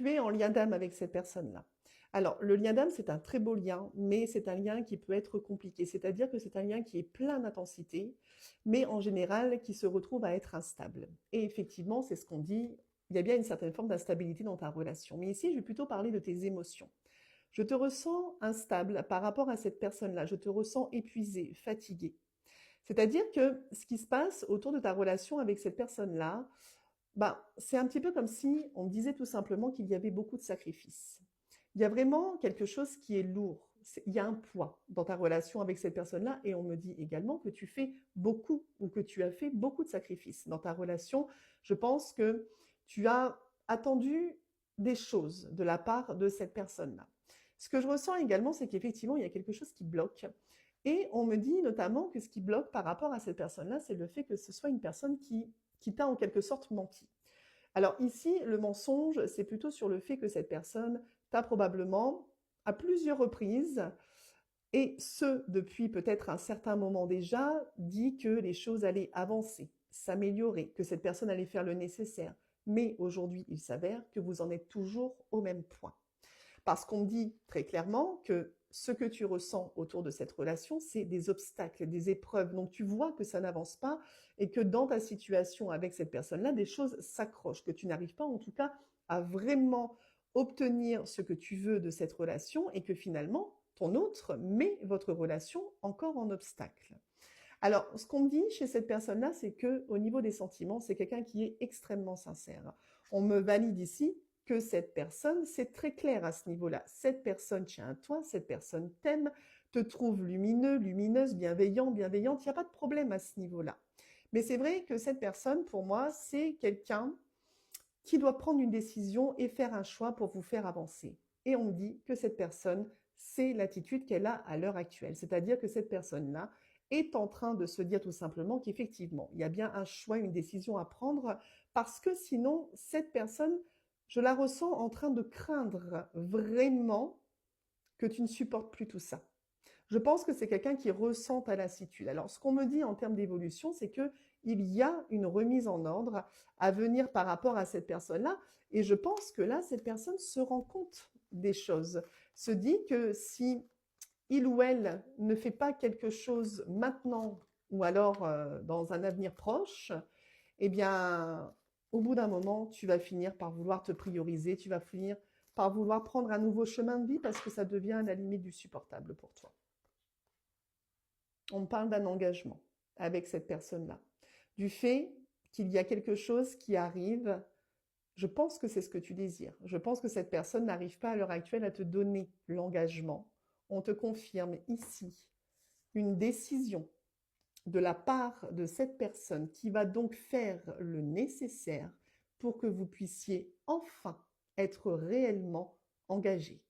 tu es en lien d'âme avec cette personne-là. Alors, le lien d'âme, c'est un très beau lien, mais c'est un lien qui peut être compliqué. C'est-à-dire que c'est un lien qui est plein d'intensité, mais en général qui se retrouve à être instable. Et effectivement, c'est ce qu'on dit, il y a bien une certaine forme d'instabilité dans ta relation. Mais ici, je vais plutôt parler de tes émotions. Je te ressens instable par rapport à cette personne-là. Je te ressens épuisé, fatigué. C'est-à-dire que ce qui se passe autour de ta relation avec cette personne-là, ben, c'est un petit peu comme si on me disait tout simplement qu'il y avait beaucoup de sacrifices. Il y a vraiment quelque chose qui est lourd. Il y a un poids dans ta relation avec cette personne-là et on me dit également que tu fais beaucoup ou que tu as fait beaucoup de sacrifices dans ta relation. Je pense que tu as attendu des choses de la part de cette personne-là. Ce que je ressens également, c'est qu'effectivement, il y a quelque chose qui bloque. Et on me dit notamment que ce qui bloque par rapport à cette personne-là, c'est le fait que ce soit une personne qui t'a en quelque sorte menti. Alors ici, le mensonge, c'est plutôt sur le fait que cette personne t'a probablement, à plusieurs reprises, et ce, depuis peut-être un certain moment déjà, dit que les choses allaient avancer, s'améliorer, que cette personne allait faire le nécessaire. Mais aujourd'hui, il s'avère que vous en êtes toujours au même point. Parce qu'on me dit très clairement que ce que tu ressens autour de cette relation, c'est des obstacles, des épreuves. Donc tu vois que ça n'avance pas et que dans ta situation avec cette personne-là, des choses s'accrochent, que tu n'arrives pas en tout cas à vraiment obtenir ce que tu veux de cette relation et que finalement, ton autre met votre relation encore en obstacle. Alors, ce qu'on me dit chez cette personne-là, c'est que au niveau des sentiments, c'est quelqu'un qui est extrêmement sincère. On me valide ici que cette personne, c'est très clair à ce niveau-là. Cette personne tient à toi, cette personne t'aime, te trouve lumineux, lumineuse, bienveillant, bienveillante. Il n'y a pas de problème à ce niveau-là. Mais c'est vrai que cette personne, pour moi, c'est quelqu'un qui doit prendre une décision et faire un choix pour vous faire avancer. Et on me dit que cette personne, c'est l'attitude qu'elle a à l'heure actuelle. C'est-à-dire que cette personne-là est en train de se dire tout simplement qu'effectivement, il y a bien un choix, une décision à prendre, parce que sinon, cette personne, je la ressens en train de craindre vraiment que tu ne supportes plus tout ça. Je pense que c'est quelqu'un qui ressent ta lassitude. Alors, ce qu'on me dit en termes d'évolution, c'est que il y a une remise en ordre à venir par rapport à cette personne-là. Et je pense que là, cette personne se rend compte des choses, se dit que si il ou elle ne fait pas quelque chose maintenant ou alors dans un avenir proche, eh bien, au bout d'un moment, tu vas finir par vouloir te prioriser, tu vas finir par vouloir prendre un nouveau chemin de vie parce que ça devient à la limite du supportable pour toi. On parle d'un engagement avec cette personne-là. Du fait qu'il y a quelque chose qui arrive, je pense que c'est ce que tu désires. Je pense que cette personne n'arrive pas à l'heure actuelle à te donner l'engagement. On te confirme ici une décision de la part de cette personne qui va donc faire le nécessaire pour que vous puissiez enfin être réellement engagé.